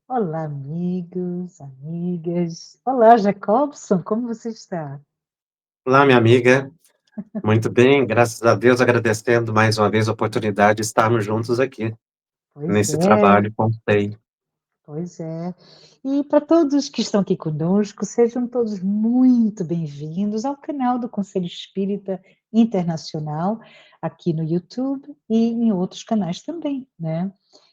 Olá, amigos, amigas. Olá, Jacobson, como você está? Olá, minha amiga. Muito bem, graças a Deus, agradecendo mais uma vez a oportunidade de estarmos juntos aqui, Pois nesse é, trabalho com você. pois é. E para todos que estão aqui conosco, sejam todos muito bem-vindos ao canal do Conselho Espírita Internacional, aqui no YouTube e em outros canais também, né?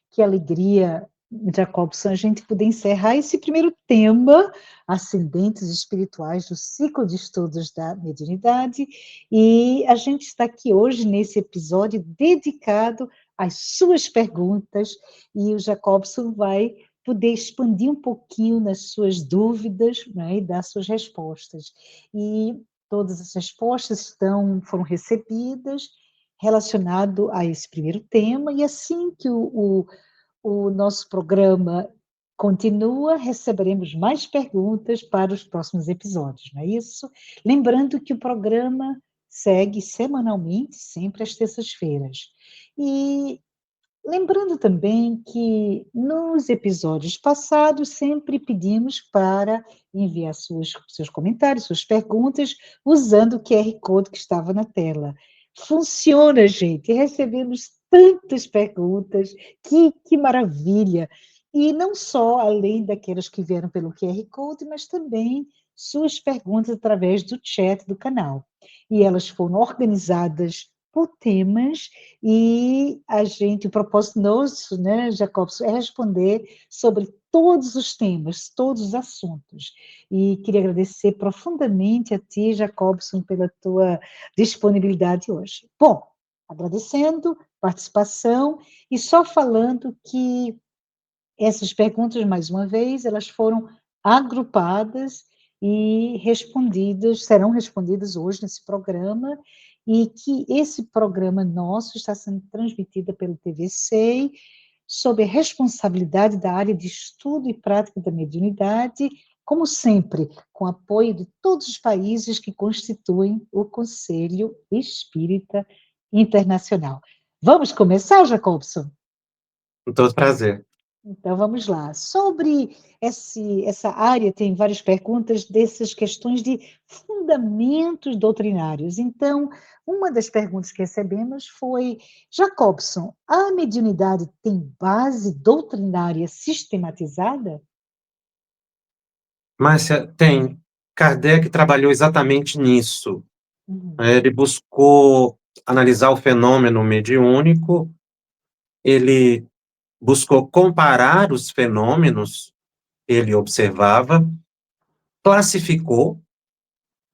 Que alegria, Jacobson, a gente poder encerrar esse primeiro tema, Ascendentes Espirituais do ciclo de estudos da mediunidade, e a gente está aqui hoje nesse episódio dedicado às suas perguntas, e o Jacobson vai poder expandir um pouquinho nas suas dúvidas, né, e dar suas respostas. E todas as respostas foram recebidas relacionado a esse primeiro tema, e assim que o nosso programa continua, receberemos mais perguntas para os próximos episódios, não é isso? Lembrando que o programa segue semanalmente, sempre às terças-feiras. E lembrando também que nos episódios passados sempre pedimos para enviar seus comentários, suas perguntas, usando o QR Code que estava na tela. Funciona, gente, recebemos tantas perguntas, que maravilha! E não só além daquelas que vieram pelo QR Code, mas também suas perguntas através do chat do canal. E elas foram organizadas por temas e o propósito nosso, né, Jacobson, é responder sobre todos os temas, todos os assuntos. E queria agradecer profundamente a ti, Jacobson, pela tua disponibilidade hoje. Bom, agradecendo participação e só falando que essas perguntas, mais uma vez, elas foram agrupadas e serão respondidas hoje nesse programa, e que esse programa nosso está sendo transmitido pelo TVC, sob a responsabilidade da área de estudo e prática da mediunidade, como sempre, com apoio de todos os países que constituem o Conselho Espírita Internacional. Vamos começar, Jacobson? Com todo prazer. Então, vamos lá. Sobre essa área, tem várias perguntas dessas questões de fundamentos doutrinários. Então, uma das perguntas que recebemos foi: Jacobson, a mediunidade tem base doutrinária sistematizada? Márcia, tem. Kardec trabalhou exatamente nisso. Uhum. Ele buscou analisar o fenômeno mediúnico, ele buscou comparar os fenômenos que ele observava, classificou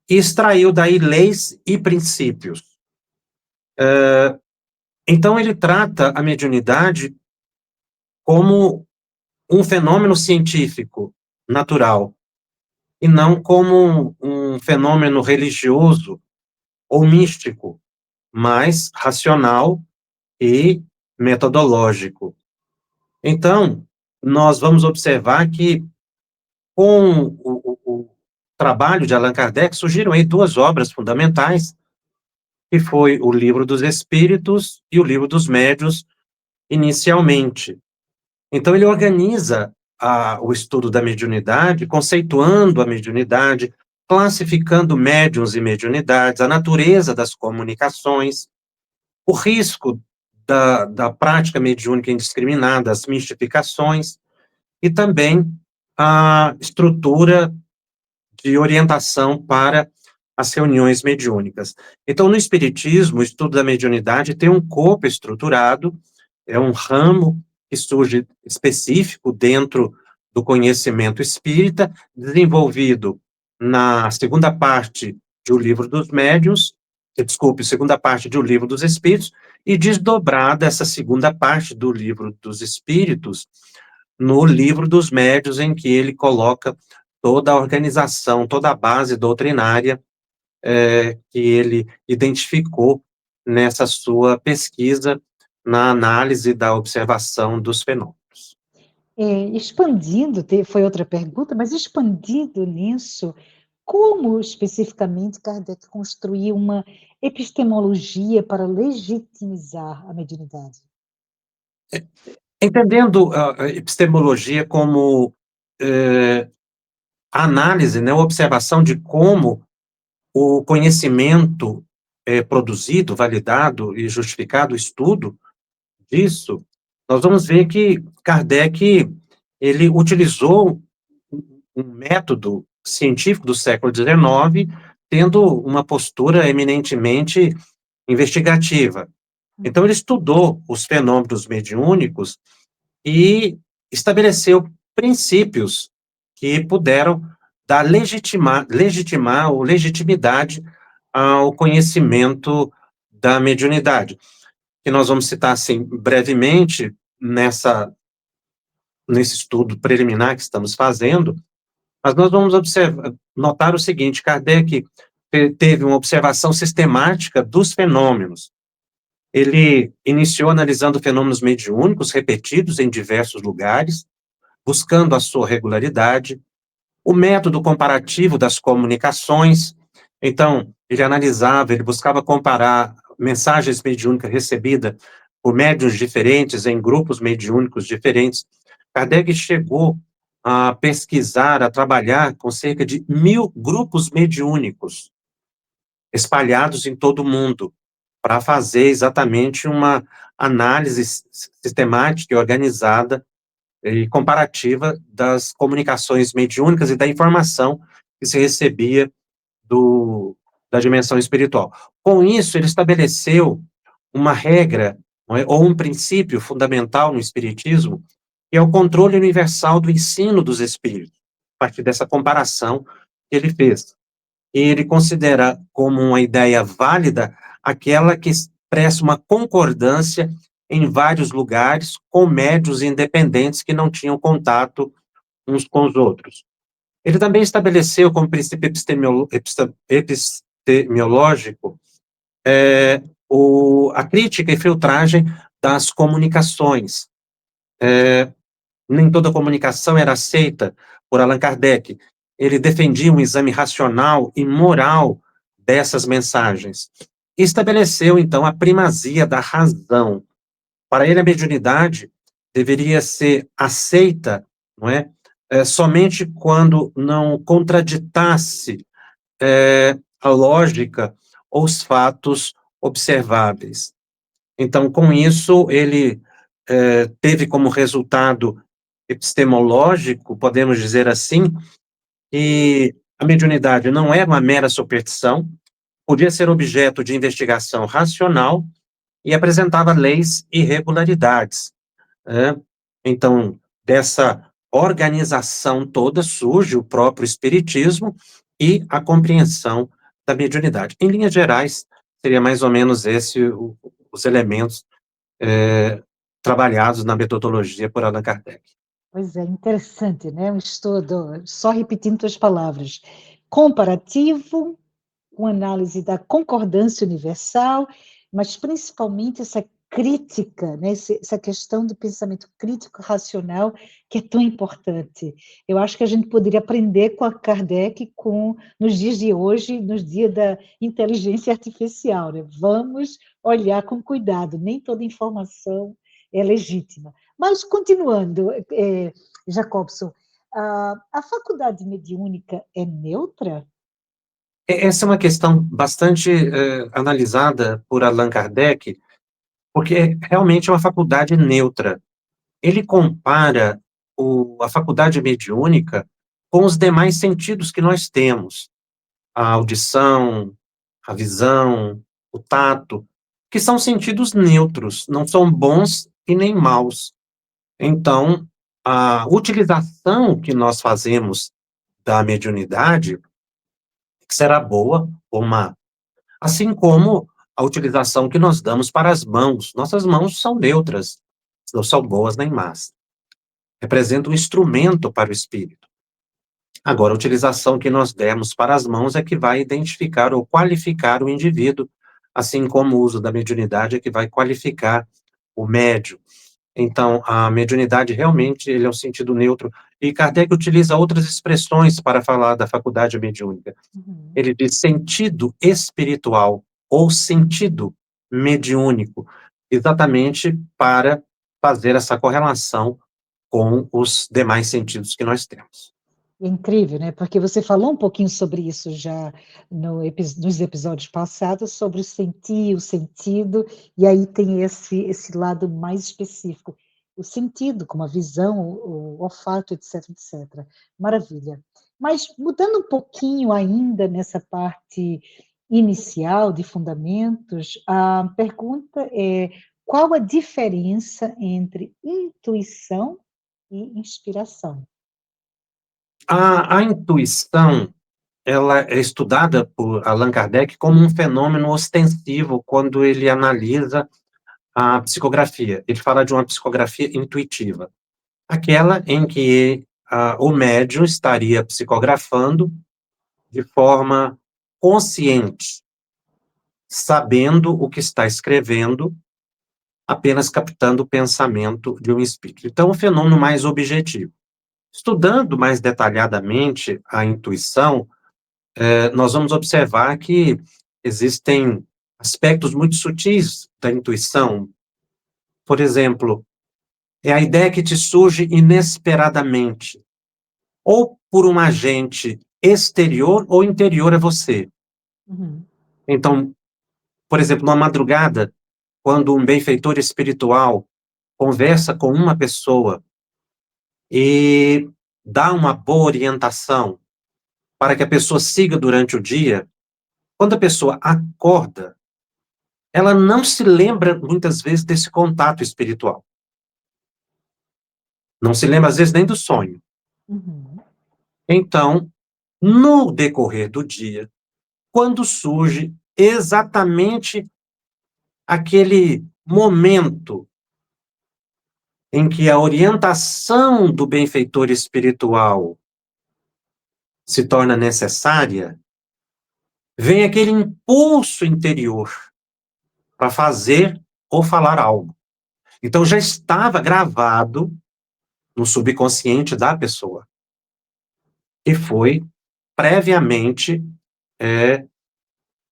e extraiu daí leis e princípios. Então, ele trata a mediunidade como um fenômeno científico natural, e não como um fenômeno religioso ou místico, mas racional e metodológico. Então, nós vamos observar que, com o trabalho de Allan Kardec, surgiram aí duas obras fundamentais, que foi o Livro dos Espíritos e o Livro dos Médiuns, inicialmente. Então, ele organiza o estudo da mediunidade, conceituando a mediunidade, classificando médiuns e mediunidades, a natureza das comunicações, o risco da prática mediúnica indiscriminada, as mistificações, e também a estrutura de orientação para as reuniões mediúnicas. Então, no Espiritismo, o estudo da mediunidade tem um corpo estruturado, é um ramo que surge específico dentro do conhecimento espírita, desenvolvido na segunda parte de O Livro dos Médiuns, desculpe, segunda parte de O Livro dos Espíritos, e desdobrada essa segunda parte do Livro dos Espíritos no Livro dos Médiuns, em que ele coloca toda a organização, toda a base doutrinária que ele identificou nessa sua pesquisa na análise da observação dos fenômenos. Expandindo, foi outra pergunta, mas expandindo nisso, como especificamente Kardec construiu uma epistemologia para legitimizar a mediunidade? Entendendo a epistemologia como a análise, né, a observação de como o conhecimento é produzido, validado e justificado, o estudo disso, nós vamos ver que Kardec, ele utilizou um método científico do século XIX, tendo uma postura eminentemente investigativa. Então, ele estudou os fenômenos mediúnicos e estabeleceu princípios que puderam dar legitimar ou legitimidade ao conhecimento da mediunidade, que nós vamos citar, assim, brevemente, nesse estudo preliminar que estamos fazendo, mas nós vamos notar o seguinte: Kardec teve uma observação sistemática dos fenômenos. Ele iniciou analisando fenômenos mediúnicos repetidos em diversos lugares, buscando a sua regularidade, o método comparativo das comunicações. Então, ele buscava comparar mensagens mediúnicas recebidas por médiuns diferentes, em grupos mediúnicos diferentes. Kardec chegou a pesquisar, a trabalhar com cerca de 1.000 grupos mediúnicos espalhados em todo o mundo, para fazer exatamente uma análise sistemática e organizada e comparativa das comunicações mediúnicas e da informação que se recebia da dimensão espiritual. Com isso, ele estabeleceu uma regra, não é, ou um princípio fundamental no espiritismo, que é o controle universal do ensino dos espíritos, a partir dessa comparação que ele fez. E ele considera como uma ideia válida aquela que expressa uma concordância em vários lugares com médiuns independentes que não tinham contato uns com os outros. Ele também estabeleceu como princípio epistemológico a crítica e filtragem das comunicações. Nem toda comunicação era aceita por Allan Kardec. Ele defendia um exame racional e moral dessas mensagens. E estabeleceu, então, a primazia da razão. Para ele, a mediunidade deveria ser aceita, não é? Somente quando não contraditasse a lógica ou os fatos observáveis. Então, com isso, ele teve como resultado epistemológico, podemos dizer assim, que a mediunidade não era uma mera superstição, podia ser objeto de investigação racional e apresentava leis e regularidades, né? Então, dessa organização toda surge o próprio espiritismo e a compreensão da mediunidade. Em linhas gerais, seria mais ou menos os elementos trabalhados na metodologia por Allan Kardec. Pois é, interessante, né? Um estudo, só repetindo as palavras, comparativo, com análise da concordância universal, mas principalmente essa crítica, né? Essa questão do pensamento crítico racional, que é tão importante. Eu acho que a gente poderia aprender com a Kardec nos dias de hoje, nos dias da inteligência artificial, né? Vamos olhar com cuidado, nem toda informação é legítima. Mas, continuando, Jacobson, a faculdade mediúnica é neutra? Essa é uma questão bastante analisada por Allan Kardec, porque realmente é uma faculdade neutra. Ele compara a faculdade mediúnica com os demais sentidos que nós temos, a audição, a visão, o tato, que são sentidos neutros, não são bons e nem maus. Então, a utilização que nós fazemos da mediunidade será boa ou má. Assim como a utilização que nós damos para as mãos. Nossas mãos são neutras, não são boas nem más. Representam um instrumento para o espírito. Agora, a utilização que nós demos para as mãos é que vai identificar ou qualificar o indivíduo, assim como o uso da mediunidade é que vai qualificar o médium. Então, a mediunidade realmente ele é um sentido neutro. E Kardec utiliza outras expressões para falar da faculdade mediúnica. Ele diz sentido espiritual ou sentido mediúnico, exatamente para fazer essa correlação com os demais sentidos que nós temos. É incrível, né? Porque você falou um pouquinho sobre isso já nos episódios passados, sobre o sentir, o sentido, e aí tem esse lado mais específico, o sentido, como a visão, o olfato, etc, etc. Maravilha. Mas mudando um pouquinho ainda nessa parte inicial de fundamentos, a pergunta é: qual a diferença entre intuição e inspiração? A intuição, ela é estudada por Allan Kardec como um fenômeno ostensivo quando ele analisa a psicografia. Ele fala de uma psicografia intuitiva, aquela em que o médium estaria psicografando de forma consciente, sabendo o que está escrevendo, apenas captando o pensamento de um espírito. Então, um fenômeno mais objetivo. Estudando mais detalhadamente a intuição, nós vamos observar que existem aspectos muito sutis da intuição. Por exemplo, é a ideia que te surge inesperadamente, ou por um agente exterior ou interior a você. Uhum. Então, por exemplo, numa madrugada, quando um benfeitor espiritual conversa com uma pessoa e dá uma boa orientação para que a pessoa siga durante o dia, quando a pessoa acorda, ela não se lembra muitas vezes desse contato espiritual. Não se lembra, às vezes, nem do sonho. Uhum. Então, no decorrer do dia, quando surge exatamente aquele momento em que a orientação do benfeitor espiritual se torna necessária, vem aquele impulso interior para fazer ou falar algo. Então já estava gravado no subconsciente da pessoa, e foi previamente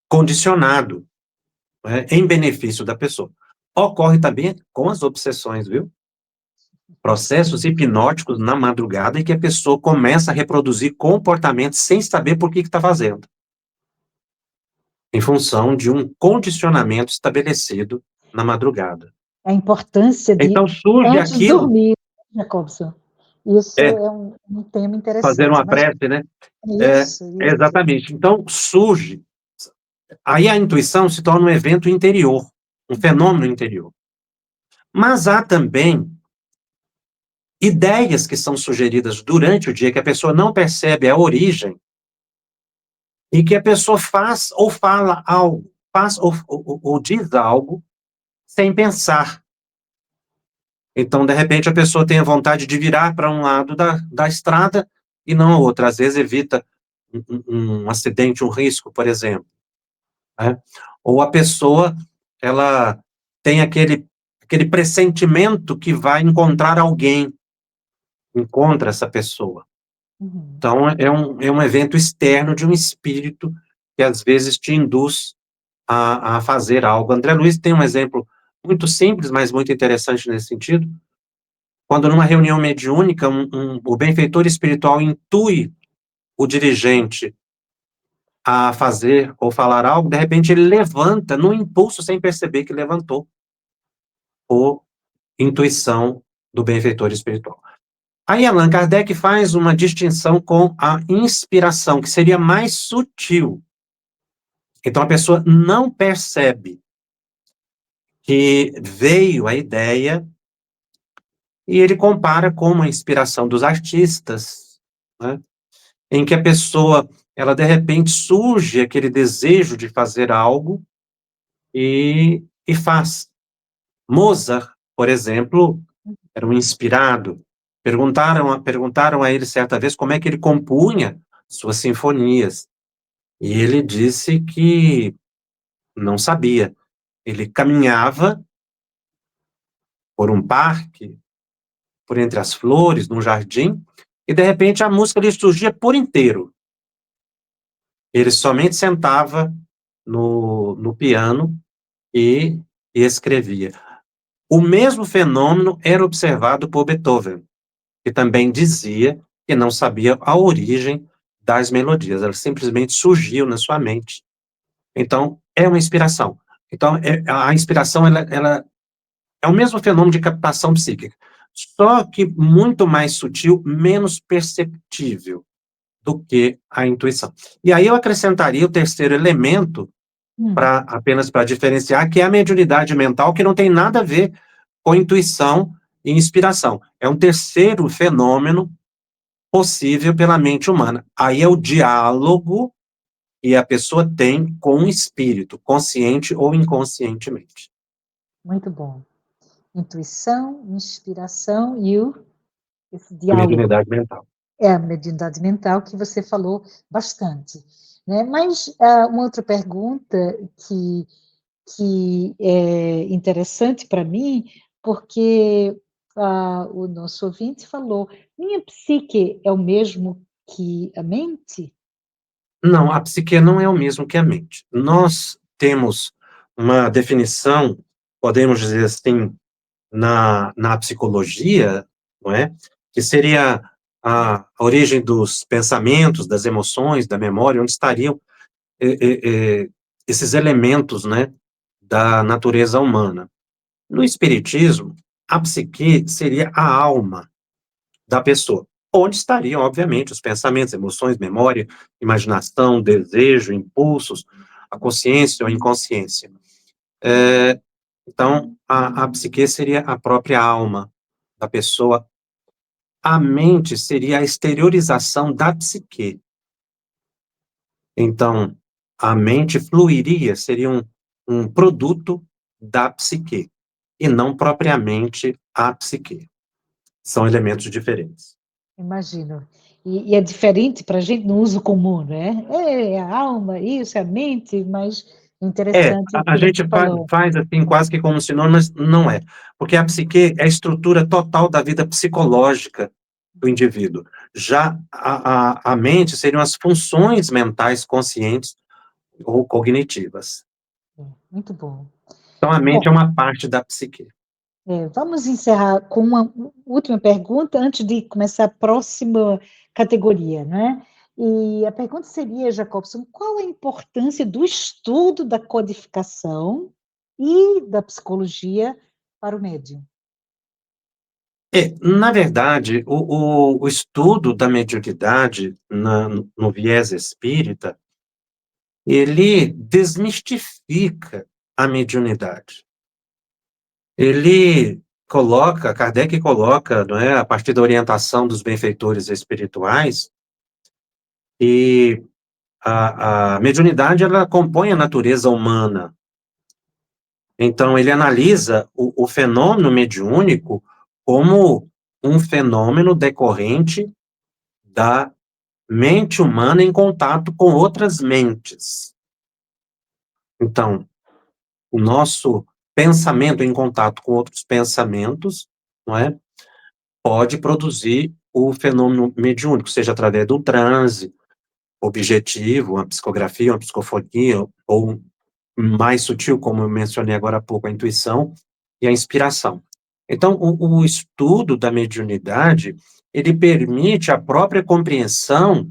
condicionado, em benefício da pessoa. Ocorre também com as obsessões, viu? Processos hipnóticos na madrugada em que a pessoa começa a reproduzir comportamentos sem saber por que está fazendo, em função de um condicionamento estabelecido na madrugada. A importância de Então surge antes de aquilo, dormir, Jacobson. Isso é, é um tema fazer interessante, uma mas prece, né? isso. Exatamente. Então surge, aí a intuição se torna um evento interior, um fenômeno interior. Mas há também ideias que são sugeridas durante o dia que a pessoa não percebe a origem e que a pessoa faz ou fala algo, faz ou diz algo sem pensar. Então, de repente, a pessoa tem a vontade de virar para um lado da estrada e não a outra. Às vezes evita um acidente, um risco, por exemplo, né? Ou a pessoa, ela tem aquele pressentimento que vai encontrar alguém, encontra essa pessoa. Uhum. Então, é um evento externo de um espírito que, às vezes, te induz a fazer algo. André Luiz tem um exemplo muito simples, mas muito interessante nesse sentido. Quando, numa reunião mediúnica, o benfeitor espiritual intui o dirigente a fazer ou falar algo, de repente ele levanta, num impulso, sem perceber que levantou, por intuição do benfeitor espiritual. Aí Allan Kardec faz uma distinção com a inspiração, que seria mais sutil. Então a pessoa não percebe que veio a ideia, e ele compara com a inspiração dos artistas, né, em que a pessoa, ela de repente surge aquele desejo de fazer algo e faz. Mozart, por exemplo, era um inspirado. Perguntaram a ele certa vez como é que ele compunha suas sinfonias. E ele disse que não sabia. Ele caminhava por um parque, por entre as flores, num jardim, e de repente a música lhe surgia por inteiro. Ele somente sentava no piano e escrevia. O mesmo fenômeno era observado por Beethoven, que também dizia que não sabia a origem das melodias, elas simplesmente surgiam na sua mente. Então, é uma inspiração. Então, a inspiração, ela é o mesmo fenômeno de captação psíquica, só que muito mais sutil, menos perceptível do que a intuição. E aí eu acrescentaria o terceiro elemento, Hum, apenas para diferenciar, que é a mediunidade mental, que não tem nada a ver com intuição e inspiração. É um terceiro fenômeno possível pela mente humana. Aí é o diálogo que a pessoa tem com o espírito, consciente ou inconscientemente. muito bom. Intuição, inspiração e esse A diálogo. mediunidade mental. É a mediunidade mental que você falou bastante. Né? Mas uma outra pergunta que é interessante para mim, porque o nosso ouvinte falou: minha psique é o mesmo que a mente? Não, a psique não é o mesmo que a mente. Nós temos uma definição, podemos dizer assim, na psicologia, não é? Que seria a origem dos pensamentos, das emoções, da memória, onde estariam esses elementos, né, da natureza humana. No espiritismo, a psique seria a alma da pessoa, onde estariam, obviamente, os pensamentos, emoções, memória, imaginação, desejo, impulsos, a consciência ou a inconsciência. Então, a psique seria a própria alma da pessoa. A mente seria a exteriorização da psique. Então, a mente fluiria, seria um produto da psique, e não propriamente a psique. São elementos diferentes. Imagino. E é diferente para a gente no uso comum, né? É a alma, isso, é a mente, mas é interessante o A que gente você falou. faz assim, quase que como sinônimo, mas não é. Porque a psique é a estrutura total da vida psicológica do indivíduo. Já a mente seriam as funções mentais conscientes ou cognitivas. É, muito bom. Então, a mente Bom, é uma parte da psique. vamos encerrar com uma última pergunta antes de começar a próxima categoria, né? E a pergunta seria, Jacobson, qual a importância do estudo da codificação e da psicologia para o médium? Na verdade, o estudo da mediunidade no viés espírita, ele desmistifica a mediunidade. Ele Kardec coloca, não é, a partir da orientação dos benfeitores espirituais, e a mediunidade, ela compõe a natureza humana. Então, ele analisa o fenômeno mediúnico como um fenômeno decorrente da mente humana em contato com outras mentes. Então, o nosso pensamento em contato com outros pensamentos, não é, pode produzir o fenômeno mediúnico, seja através do transe objetivo, uma psicografia, uma psicofonia, ou mais sutil, como eu mencionei agora há pouco, a intuição e a inspiração. Então, o estudo da mediunidade, ele permite a própria compreensão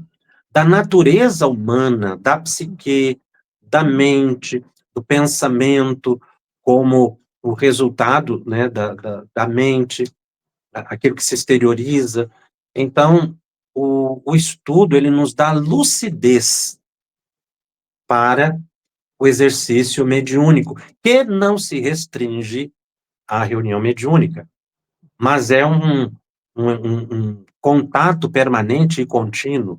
da natureza humana, da psique, da mente, do pensamento, como o resultado, né, da mente, aquilo que se exterioriza. Então, o estudo, ele nos dá lucidez para o exercício mediúnico, que não se restringe à reunião mediúnica, mas é um contato permanente e contínuo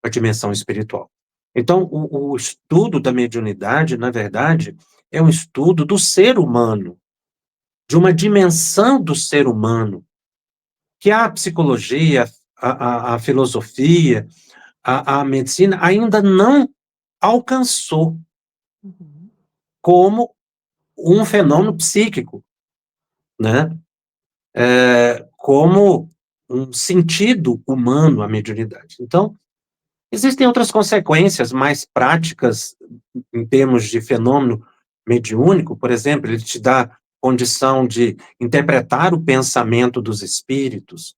com a dimensão espiritual. Então, o estudo da mediunidade, na verdade, é um estudo do ser humano, de uma dimensão do ser humano, que a psicologia, a filosofia, a medicina ainda não alcançou Uhum, como um fenômeno psíquico, né? Como um sentido humano à mediunidade. Então, existem outras consequências mais práticas em termos de fenômeno mediúnico, por exemplo, ele te dá condição de interpretar o pensamento dos espíritos,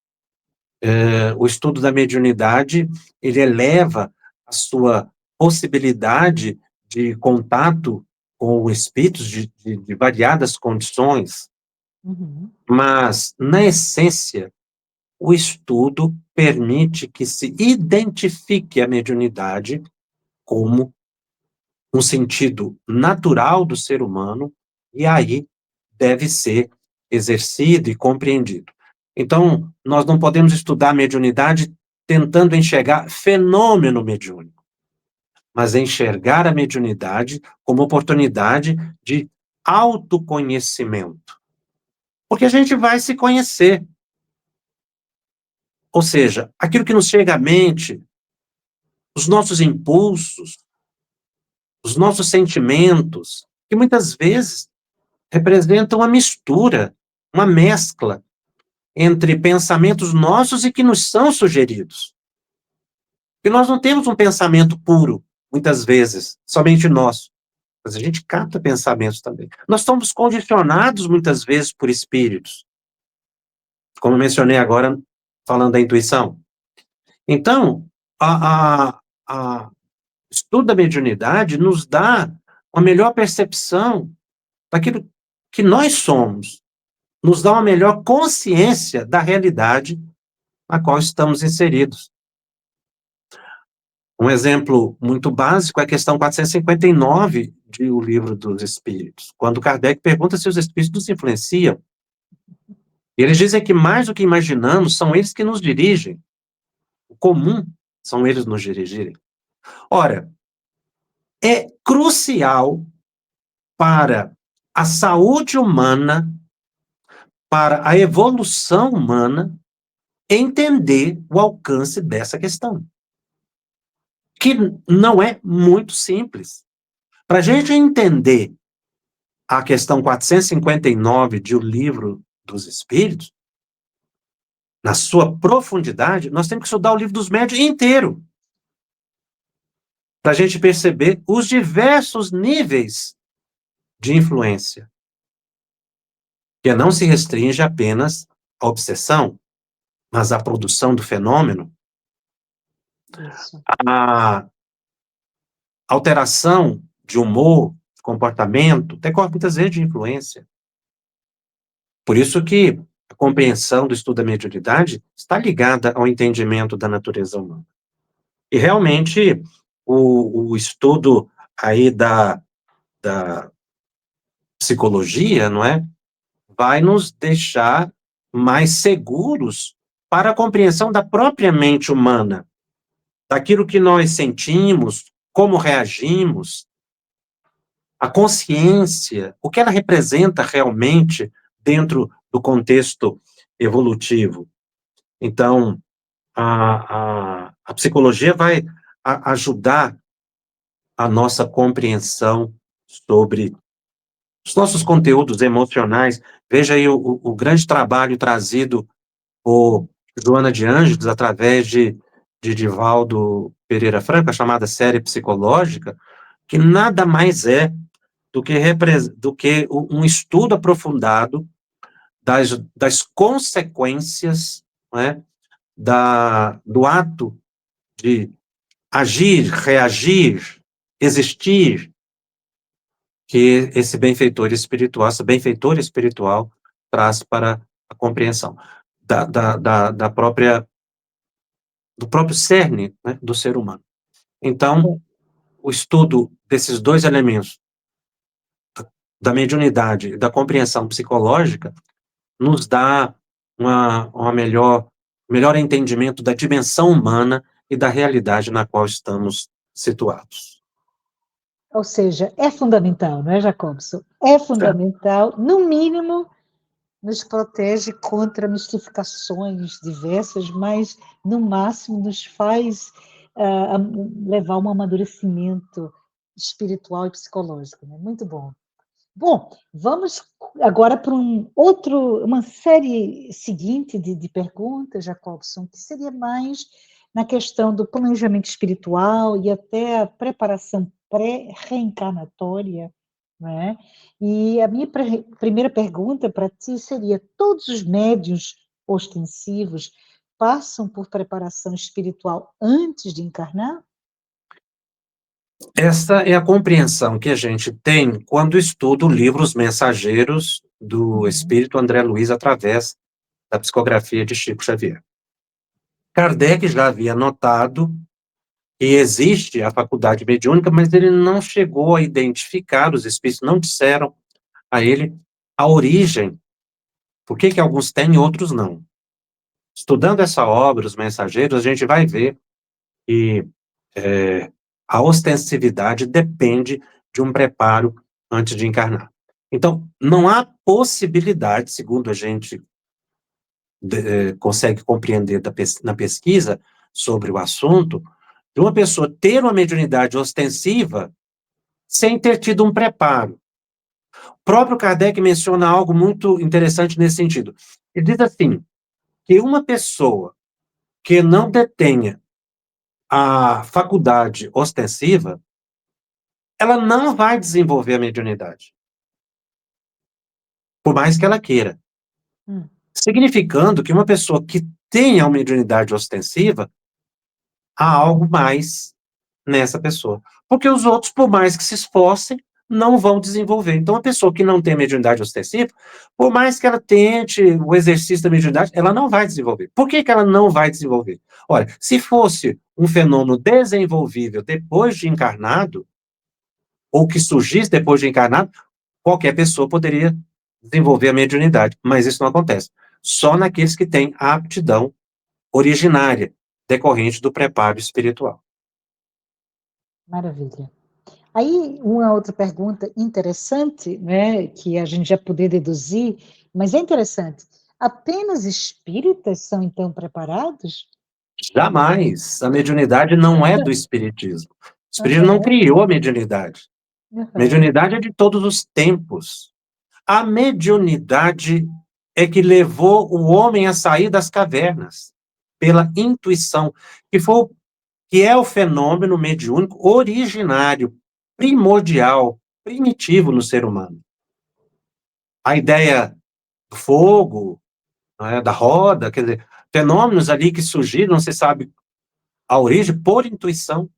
o estudo da mediunidade, ele eleva a sua possibilidade de contato com espíritos de variadas condições, Uhum. mas, na essência, o estudo permite que se identifique a mediunidade como um sentido natural do ser humano, e aí deve ser exercido e compreendido. Então, nós não podemos estudar a mediunidade tentando enxergar fenômeno mediúnico, mas enxergar a mediunidade como oportunidade de autoconhecimento. Porque a gente vai se conhecer. Ou seja, aquilo que nos chega à mente, os nossos impulsos, os nossos sentimentos, que muitas vezes representam uma mistura, uma mescla entre pensamentos nossos e que nos são sugeridos. E nós não temos um pensamento puro, muitas vezes, somente nosso, mas a gente capta pensamentos também. Nós somos condicionados, muitas vezes, por espíritos, como eu mencionei agora, falando da intuição. Então, a estudo da mediunidade nos dá uma melhor percepção daquilo que nós somos, nos dá uma melhor consciência da realidade na qual estamos inseridos. Um exemplo muito básico é a questão 459 de O Livro dos Espíritos, quando Kardec pergunta se os espíritos nos influenciam. Eles dizem que mais do que imaginamos, são eles que nos dirigem. O comum são eles nos dirigirem. Ora, é crucial para a saúde humana, para a evolução humana, entender o alcance dessa questão, que não é muito simples. Para a gente entender a questão 459 de O Livro dos Espíritos, na sua profundidade, nós temos que estudar o Livro dos Médiuns inteiro, para a gente perceber os diversos níveis de influência, que não se restringe apenas à obsessão, mas à produção do fenômeno, Isso. à alteração de humor, comportamento, decorre muitas vezes de influência. Por isso que a compreensão do estudo da mediunidade está ligada ao entendimento da natureza humana. E realmente o estudo aí da psicologia, não é, vai nos deixar mais seguros para a compreensão da própria mente humana, daquilo que nós sentimos, como reagimos, a consciência, o que ela representa realmente dentro do contexto evolutivo. Então, a psicologia vai ajudar a nossa compreensão sobre os nossos conteúdos emocionais. Veja aí o grande trabalho trazido por Joana de Ângeles, através de Divaldo Pereira Franco, a chamada série psicológica, que nada mais é do que um estudo aprofundado das consequências, não é, do ato de agir, reagir, existir, que esse benfeitor espiritual, essa benfeitora espiritual traz para a compreensão da própria, do próprio cerne, né, do ser humano. Então, o estudo desses dois elementos, da mediunidade e da compreensão psicológica, nos dá uma melhor entendimento da dimensão humana e da realidade na qual estamos situados. Ou seja, é fundamental, não é, Jacobson? É É. fundamental, no mínimo, nos protege contra mistificações diversas, mas, no máximo, nos faz levar a um amadurecimento espiritual e psicológico. Né? Muito bom. Bom, vamos agora para uma série seguinte de perguntas, Jacobson, que seria mais na questão do planejamento espiritual e até a preparação pré-reencarnatória, né? E a minha primeira pergunta para ti seria: todos os médiuns ostensivos passam por preparação espiritual antes de encarnar? Essa é a compreensão que a gente tem quando estuda o livro Os Mensageiros do Uhum, Espírito André Luiz através da psicografia de Chico Xavier. Kardec já havia notado que existe a faculdade mediúnica, mas ele não chegou a identificar, os espíritos não disseram a ele a origem, por que que alguns têm e outros não. Estudando essa obra, Os Mensageiros, a gente vai ver que a ostensividade depende de um preparo antes de encarnar. Então, não há possibilidade, segundo a gente consegue compreender na pesquisa sobre o assunto, de uma pessoa ter uma mediunidade ostensiva sem ter tido um preparo. O próprio Kardec menciona algo muito interessante nesse sentido. Ele diz assim, que uma pessoa que não detenha a faculdade ostensiva, ela não vai desenvolver a mediunidade, por mais que ela queira. hum, Significando que uma pessoa que tenha uma mediunidade ostensiva, há algo mais nessa pessoa. Porque os outros, por mais que se esforcem, não vão desenvolver. Então, a pessoa que não tem mediunidade ostensiva, por mais que ela tente o exercício da mediunidade, ela não vai desenvolver. Por que que ela não vai desenvolver? Olha, se fosse um fenômeno desenvolvível depois de encarnado, ou que surgisse depois de encarnado, qualquer pessoa poderia desenvolver a mediunidade, mas isso não acontece. Só naqueles que têm a aptidão originária, decorrente do preparo espiritual. maravilha. Aí, uma outra pergunta interessante, né, que a gente já poder deduzir, mas é interessante. Apenas espíritas são então preparados? Jamais. A mediunidade não é do espiritismo. O espiritismo não Aham, criou a mediunidade. aham. Mediunidade é de todos os tempos. A mediunidade é que levou o homem a sair das cavernas, pela intuição, que é o fenômeno mediúnico originário, primordial, primitivo no ser humano. A ideia do fogo, né, da roda, quer dizer, fenômenos ali que surgiram, não se sabe a origem, por intuição,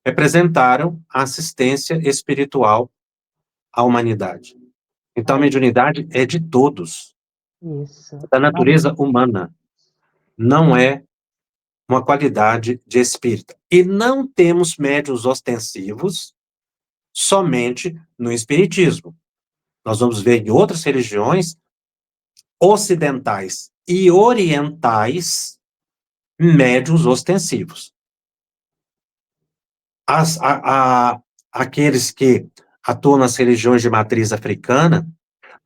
representaram a assistência espiritual à humanidade. Então, a Maravilha. mediunidade é de todos, Isso. da natureza Maravilha. humana, não é uma qualidade de espírito. E não temos médiuns ostensivos somente no espiritismo. Nós vamos ver em outras religiões ocidentais e orientais médiuns ostensivos. As, aqueles que atuam nas religiões de matriz africana,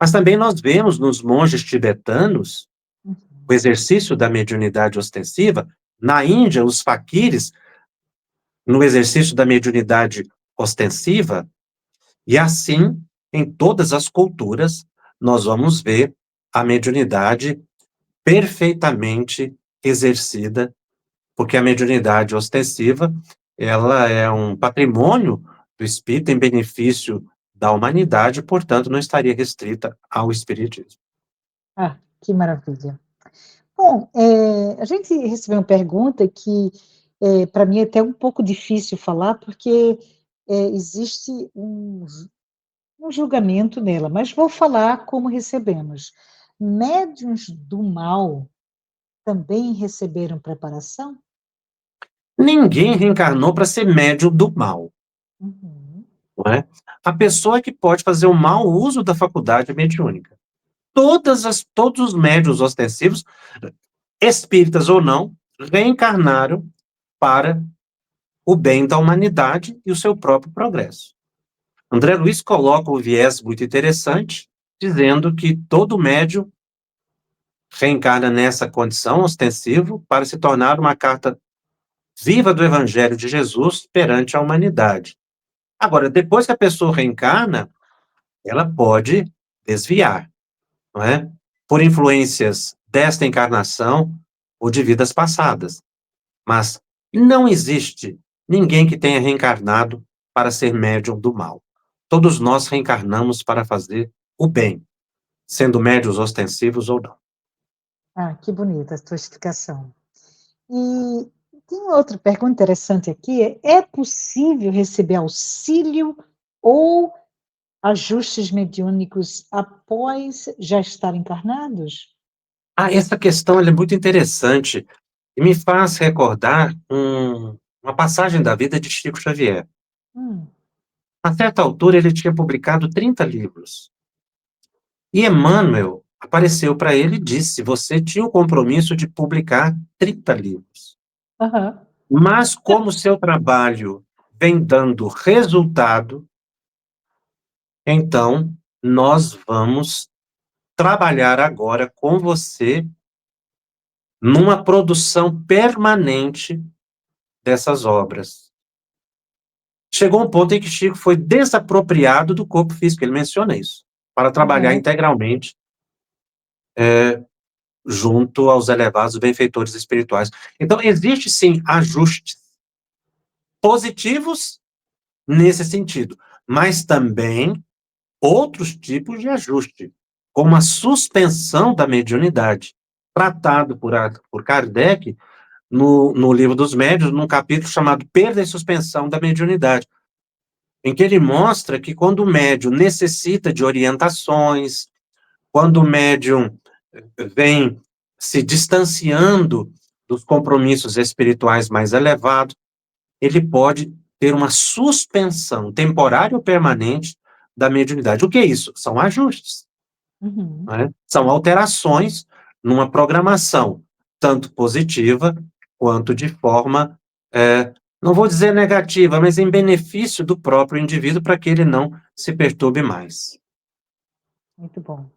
mas também nós vemos nos monges tibetanos o Uhum. exercício da mediunidade ostensiva, na Índia, os faquires, no exercício da mediunidade ostensiva, e assim, em todas as culturas, nós vamos ver a mediunidade perfeitamente exercida, porque a mediunidade ostensiva, ela é um patrimônio do espírito em benefício da humanidade, portanto, não estaria restrita ao espiritismo. Ah, que maravilha. Bom, a gente recebeu uma pergunta que, para mim é até um pouco difícil falar, porque, existe um julgamento nela, mas vou falar como recebemos. Médiuns do mal também receberam preparação? Ninguém reencarnou para ser médium do mal, Uhum. não é? A pessoa que pode fazer o mau uso da faculdade mediúnica. Todos os médiuns ostensivos, espíritas ou não, reencarnaram para o bem da humanidade e o seu próprio progresso. André Luiz coloca um viés muito interessante, dizendo que todo médium reencarna nessa condição ostensivo para se tornar uma carta viva do Evangelho de Jesus perante a humanidade. Agora, depois que a pessoa reencarna, ela pode desviar, não é? Por influências desta encarnação ou de vidas passadas. Mas não existe ninguém que tenha reencarnado para ser médium do mal. todos nós reencarnamos para fazer o bem, sendo médios ostensivos ou não. Ah, que bonita a tua explicação. E tem uma outra pergunta interessante aqui, é possível receber auxílio ou ajustes mediúnicos após já estar encarnados? Essa questão ela é muito interessante e me faz recordar uma passagem da vida de Chico Xavier. Hum, A certa altura, ele tinha publicado 30 livros. E Emmanuel apareceu para ele e disse: Você tinha o compromisso de publicar 30 livros. aham, Mas, como seu trabalho vem dando resultado, então nós vamos trabalhar agora com você numa produção permanente dessas obras. Chegou um ponto em que Chico foi desapropriado do corpo físico, ele menciona isso, para trabalhar aham, integralmente junto aos elevados benfeitores espirituais. Então, existe sim ajustes positivos nesse sentido, mas também outros tipos de ajuste, como a suspensão da mediunidade, tratado por Kardec no Livro dos Médiuns, num capítulo chamado Perda e Suspensão da Mediunidade, em que ele mostra que quando o médium necessita de orientações, quando o médium vem se distanciando dos compromissos espirituais mais elevados, ele pode ter uma suspensão temporária ou permanente da mediunidade. O que é isso? São ajustes, uhum. né? São alterações numa programação, tanto positiva quanto de forma, não vou dizer negativa, mas em benefício do próprio indivíduo para que ele não se perturbe mais. Muito bom.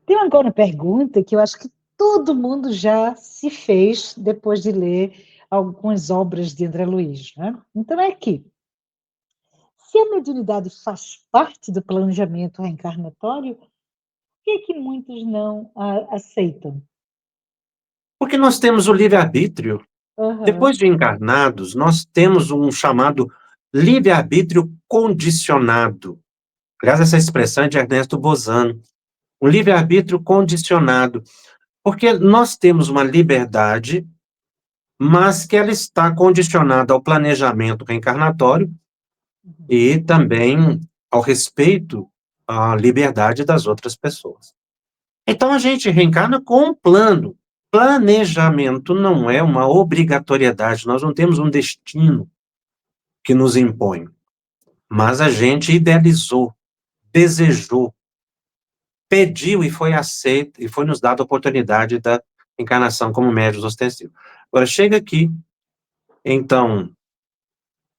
Tem agora uma pergunta que eu acho que todo mundo já se fez depois de ler algumas obras de André Luiz, né? Então é aqui. Se a mediunidade faz parte do planejamento reencarnatório, por que muitos não a aceitam? Porque nós temos o livre-arbítrio. Depois Aham, de encarnados, nós temos um chamado livre-arbítrio condicionado. Aliás, essa expressão é de Ernesto Bozano. Um livre-arbítrio condicionado. Porque nós temos uma liberdade, mas que ela está condicionada ao planejamento reencarnatório uhum, e também ao respeito à liberdade das outras pessoas. Então, a gente reencarna com um plano. Planejamento não é uma obrigatoriedade, nós não temos um destino que nos impõe, mas a gente idealizou, desejou, pediu e foi aceito, e foi nos dada a oportunidade da encarnação como médios ostensivos. Agora, chega aqui, então,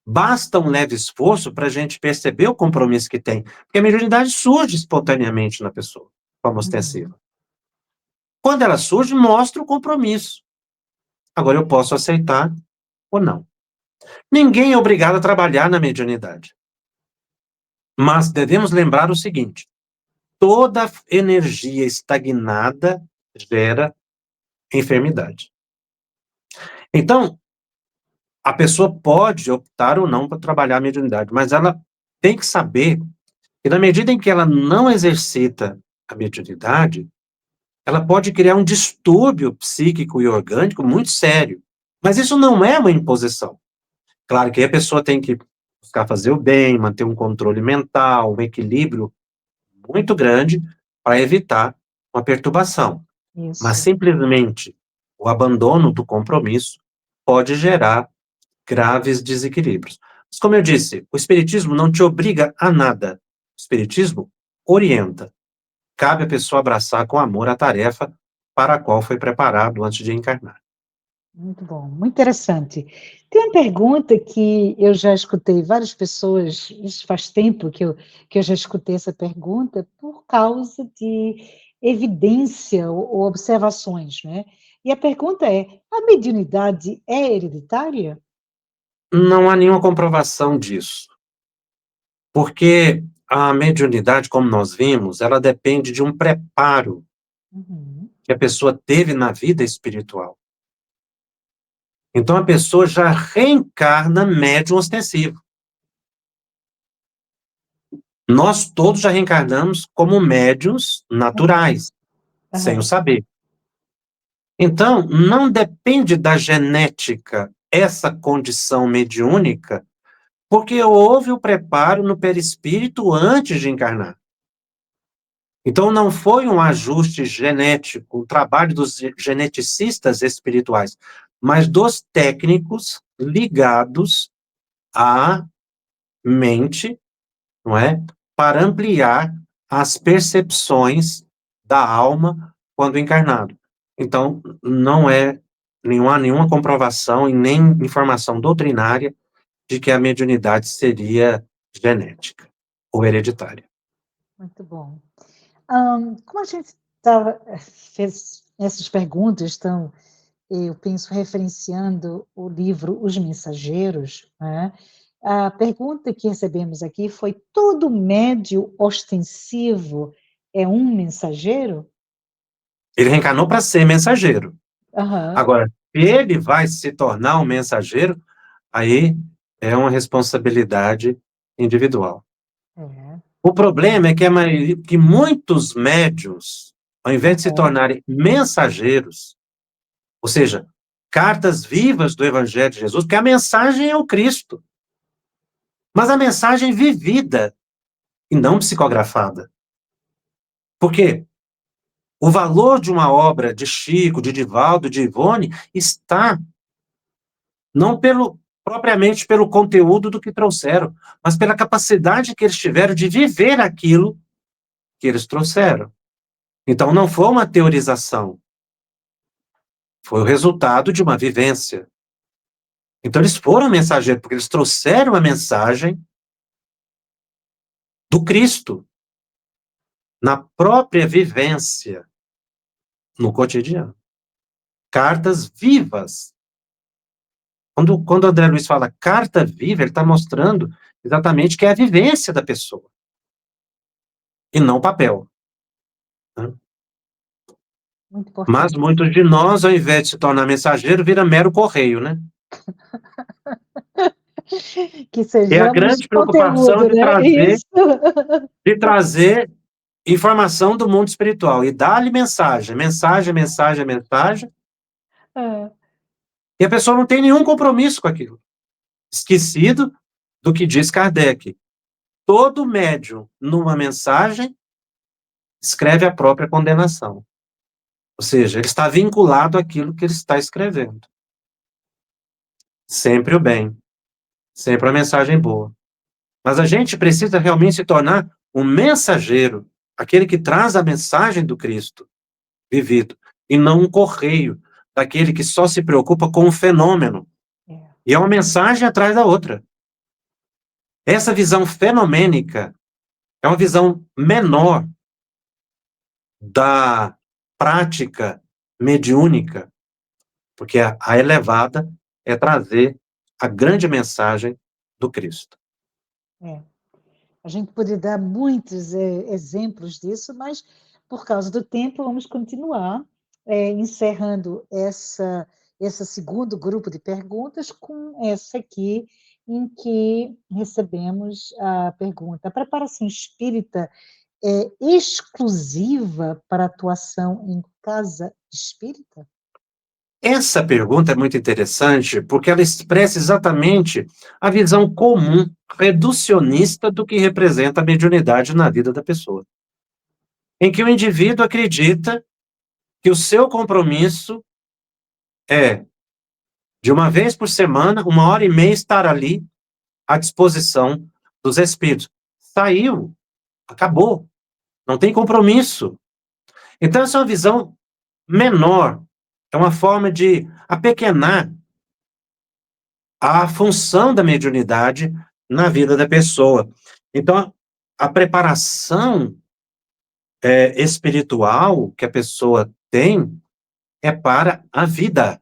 basta um leve esforço para a gente perceber o compromisso que tem, porque a mediunidade surge espontaneamente na pessoa, como uhum. ostensiva. Quando ela surge, mostra o compromisso. Agora, eu posso aceitar ou não. Ninguém é obrigado a trabalhar na mediunidade. Mas devemos lembrar o seguinte: toda energia estagnada gera enfermidade. Então, a pessoa pode optar ou não para trabalhar a mediunidade, mas ela tem que saber que, na medida em que ela não exercita a mediunidade, ela pode criar um distúrbio psíquico e orgânico muito sério. Mas isso não é uma imposição. Claro que aí a pessoa tem que buscar fazer o bem, manter um controle mental, um equilíbrio muito grande para evitar uma perturbação. Mas Isso. simplesmente o abandono do compromisso pode gerar graves desequilíbrios. Mas, como eu disse, o Espiritismo não te obriga a nada. O Espiritismo orienta. Cabe a pessoa abraçar com amor a tarefa para a qual foi preparado antes de encarnar. Muito bom, muito interessante. Tem uma pergunta que eu já escutei várias pessoas, isso faz tempo que eu já escutei essa pergunta, por causa de evidência ou observações, né? E a pergunta é: a mediunidade é hereditária? Não há nenhuma comprovação disso, porque a mediunidade, como nós vimos, ela depende de um preparo Uhum, que a pessoa teve na vida espiritual. Então, a pessoa já reencarna médium ostensivo. Nós todos já reencarnamos como médiuns naturais, sem o Aham. saber. Então, não depende da genética essa condição mediúnica, porque houve o preparo no perispírito antes de encarnar. Então, não foi um ajuste genético, o trabalho dos geneticistas espirituais, mas dos técnicos ligados à mente, não é? Para ampliar as percepções da alma quando encarnado. Então, não é nenhuma comprovação e nem informação doutrinária de que a mediunidade seria genética ou hereditária. Muito bom. Como a gente fez essas perguntas, estão, eu penso, referenciando o livro Os Mensageiros, né? A pergunta que recebemos aqui foi: todo médio ostensivo é um mensageiro? Ele reencarnou para ser mensageiro. Aham, Agora, se ele vai se tornar um mensageiro, aí é uma responsabilidade individual. é, O problema é que, que muitos médiuns, ao invés de se aham, tornarem mensageiros, ou seja, cartas vivas do Evangelho de Jesus, porque a mensagem é o Cristo, mas a mensagem vivida e não psicografada. Por quê? O valor de uma obra de Chico, de Divaldo, de Ivone, está não propriamente pelo conteúdo do que trouxeram, mas pela capacidade que eles tiveram de viver aquilo que eles trouxeram. Então, não foi uma teorização, foi o resultado de uma vivência. Então, eles foram mensageiros, porque eles trouxeram a mensagem do Cristo, na própria vivência, no cotidiano. Cartas vivas. Quando o André Luiz fala carta viva, ele está mostrando exatamente que é a vivência da pessoa, e não papel. Né? muito Mas importante. muitos de nós, ao invés de se tornar mensageiro, vira mero correio, né? Que E a sejamos grande preocupação conteúdo, né? Isso. de trazer informação do mundo espiritual e dar-lhe mensagem, mensagem, mensagem, mensagem, É, e a pessoa não tem nenhum compromisso com aquilo. Esquecido do que diz Kardec. Todo médium, numa mensagem, escreve a própria condenação. Ou seja, ele está vinculado àquilo que ele está escrevendo. Sempre o bem, sempre a mensagem boa. Mas a gente precisa realmente se tornar um mensageiro, aquele que traz a mensagem do Cristo vivido, e não um correio, daquele que só se preocupa com o fenômeno. é. E é uma mensagem atrás da outra. Essa visão fenomênica é uma visão menor da prática mediúnica, porque a elevada é trazer a grande mensagem do Cristo. É. A gente poderia dar muitos exemplos disso, mas por causa do tempo vamos continuar encerrando esse segundo grupo de perguntas com essa aqui, em que recebemos a pergunta: a preparação espírita é exclusiva para atuação em casa espírita? Essa pergunta é muito interessante porque ela expressa exatamente a visão comum, reducionista do que representa a mediunidade na vida da pessoa. Em que o indivíduo acredita que o seu compromisso é, de uma vez por semana, 1 hora e meia, estar ali à disposição dos espíritos. Saiu, acabou, não tem compromisso. Então, essa é uma visão menor, é uma forma de apequenar a função da mediunidade na vida da pessoa. Então, a preparação espiritual que a pessoa tem é para a vida,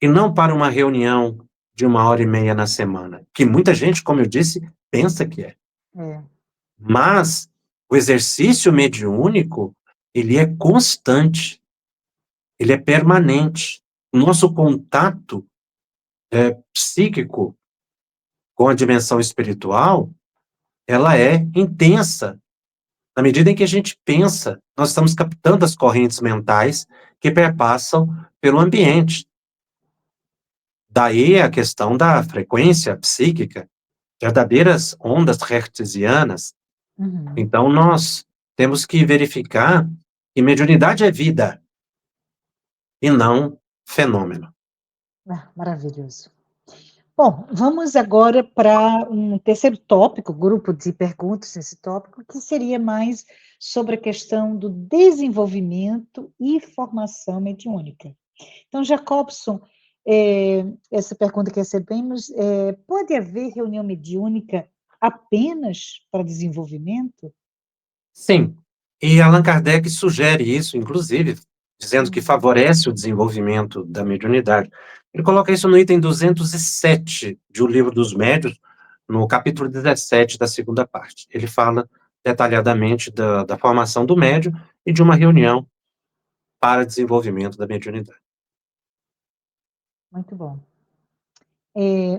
e não para uma reunião de 1 hora e meia na semana, que muita gente, como eu disse, pensa que é. É, Mas o exercício mediúnico, ele é constante, ele é permanente. O nosso contato psíquico com a dimensão espiritual ela é intensa. Na medida em que a gente pensa, nós estamos captando as correntes mentais que perpassam pelo ambiente. Daí a questão da frequência psíquica, verdadeiras ondas hertzianas. Uhum. Então, nós temos que verificar que mediunidade é vida e não fenômeno. Ah, maravilhoso. Bom, vamos agora para um terceiro tópico, grupo de perguntas nesse tópico, que seria mais sobre a questão do desenvolvimento e formação mediúnica. Então, Jacobson, essa pergunta que recebemos, pode haver reunião mediúnica apenas para desenvolvimento? Sim, e Allan Kardec sugere isso, inclusive, dizendo que Hum, favorece o desenvolvimento da mediunidade. Ele coloca isso no item 207 de O Livro dos Médiuns, no capítulo 17 da segunda parte. Ele fala detalhadamente da formação do médium e de uma reunião para desenvolvimento da mediunidade. muito bom.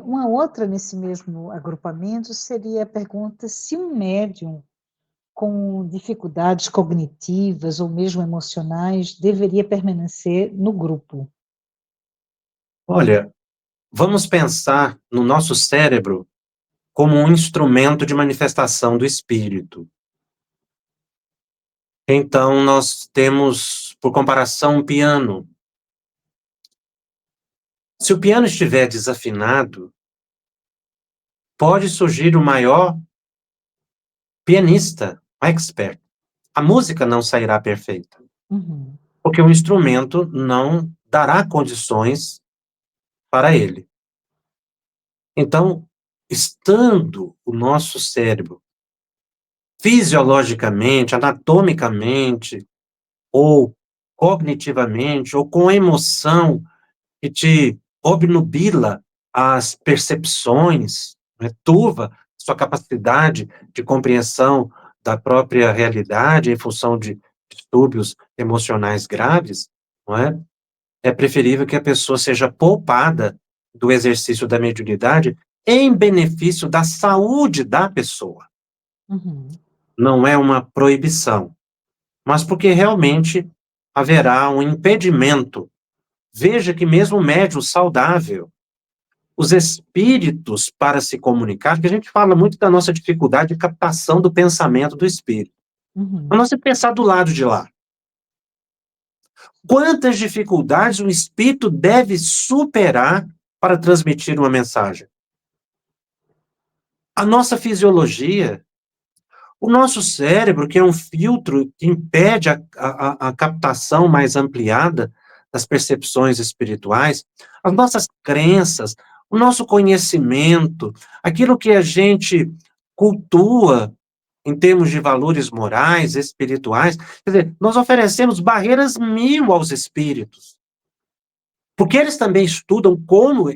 Uma outra nesse mesmo agrupamento seria a pergunta se um médium com dificuldades cognitivas ou mesmo emocionais deveria permanecer no grupo. Olha, vamos pensar no nosso cérebro como um instrumento de manifestação do espírito. Então, nós temos, por comparação, um piano. Se o piano estiver desafinado, pode surgir o maior pianista, um expert. A música não sairá perfeita, Uhum, porque o instrumento não dará condições para ele. Então, estando o nosso cérebro fisiologicamente, anatomicamente, ou cognitivamente, ou com emoção que te obnubila as percepções, né, turva sua capacidade de compreensão da própria realidade em função de distúrbios emocionais graves, não é? É preferível que a pessoa seja poupada do exercício da mediunidade em benefício da saúde da pessoa. uhum, Não é uma proibição, mas porque realmente haverá um impedimento. Veja que mesmo o médium saudável, os espíritos para se comunicar, que a gente fala muito da nossa dificuldade de captação do pensamento do espírito. Mas uhum, nós temos que pensar do lado de lá. Quantas dificuldades o espírito deve superar para transmitir uma mensagem? A nossa fisiologia, o nosso cérebro, que é um filtro que impede a captação mais ampliada das percepções espirituais, as nossas crenças, o nosso conhecimento, aquilo que a gente cultua em termos de valores morais, espirituais, quer dizer, nós oferecemos barreiras mil aos espíritos, porque eles também estudam como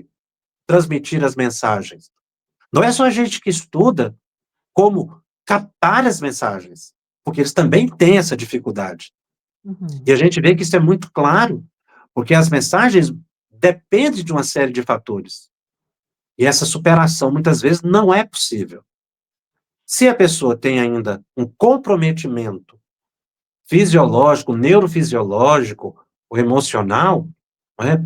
transmitir as mensagens. Não é só a gente que estuda como captar as mensagens, porque eles também têm essa dificuldade. E uhum, a gente vê que isso é muito claro, porque as mensagens dependem de uma série de fatores. E essa superação muitas vezes não é possível. Se a pessoa tem ainda um comprometimento fisiológico, neurofisiológico, ou emocional, né,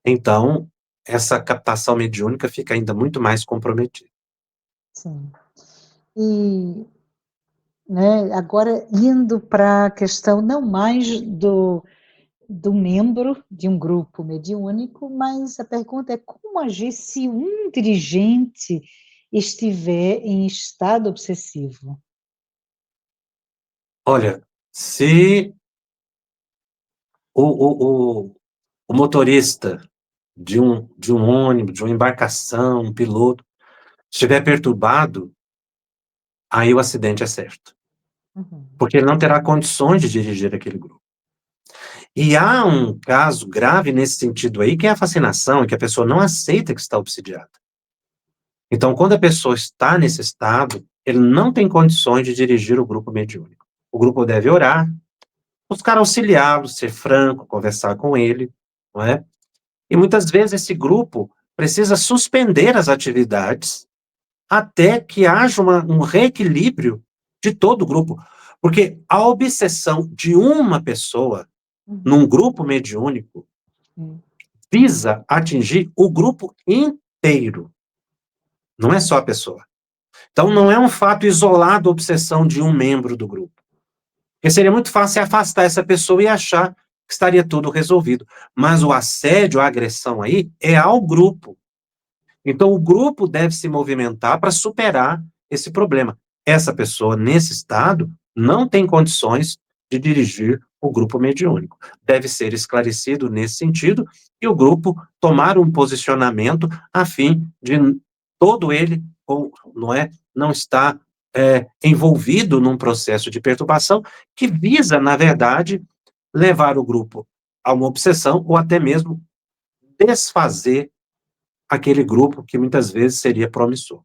então essa captação mediúnica fica ainda muito mais comprometida. sim. E, né, agora indo para a questão não mais do membro de um grupo mediúnico, mas a pergunta é como agir se um dirigente estiver em estado obsessivo? Olha, se o, o, o, o motorista de um ônibus, de uma embarcação, um piloto, estiver perturbado, aí o acidente é certo, Uhum, porque ele não terá condições de dirigir aquele grupo. E há um caso grave nesse sentido aí, que é a fascinação, em que a pessoa não aceita que está obsidiada. Então, quando a pessoa está nesse estado, ele não tem condições de dirigir o grupo mediúnico. O grupo deve orar, buscar auxiliá-lo, ser franco, conversar com ele, não é? E muitas vezes esse grupo precisa suspender as atividades até que haja um reequilíbrio de todo o grupo. Porque a obsessão de uma pessoa Uhum. num grupo mediúnico Sim. visa atingir o grupo inteiro, não é só a pessoa. Então, não é um fato isolado a obsessão de um membro do grupo. Porque seria muito fácil afastar essa pessoa e achar que estaria tudo resolvido. Mas o assédio, a agressão aí, é ao grupo. Então, o grupo deve se movimentar para superar esse problema. Essa pessoa, nesse estado, não tem condições de dirigir o grupo mediúnico. Deve ser esclarecido nesse sentido e o grupo tomar um posicionamento a fim de todo ele, não é, não estar envolvido num processo de perturbação que visa, na verdade, levar o grupo a uma obsessão ou até mesmo desfazer aquele grupo que muitas vezes seria promissor.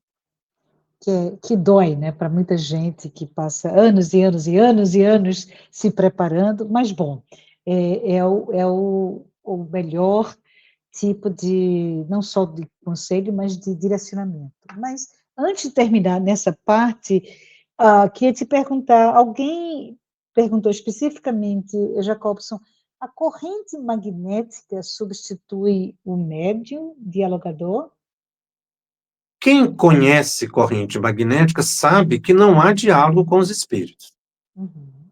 Que dói, né, para muita gente que passa anos e anos e anos e anos se preparando, mas bom, é o melhor tipo de, não só de conselho, mas de direcionamento. Mas antes de terminar nessa parte, queria te perguntar, alguém perguntou especificamente, Jacobson, a corrente magnética substitui o médium dialogador? Quem conhece corrente magnética sabe que não há diálogo com os espíritos. Uhum,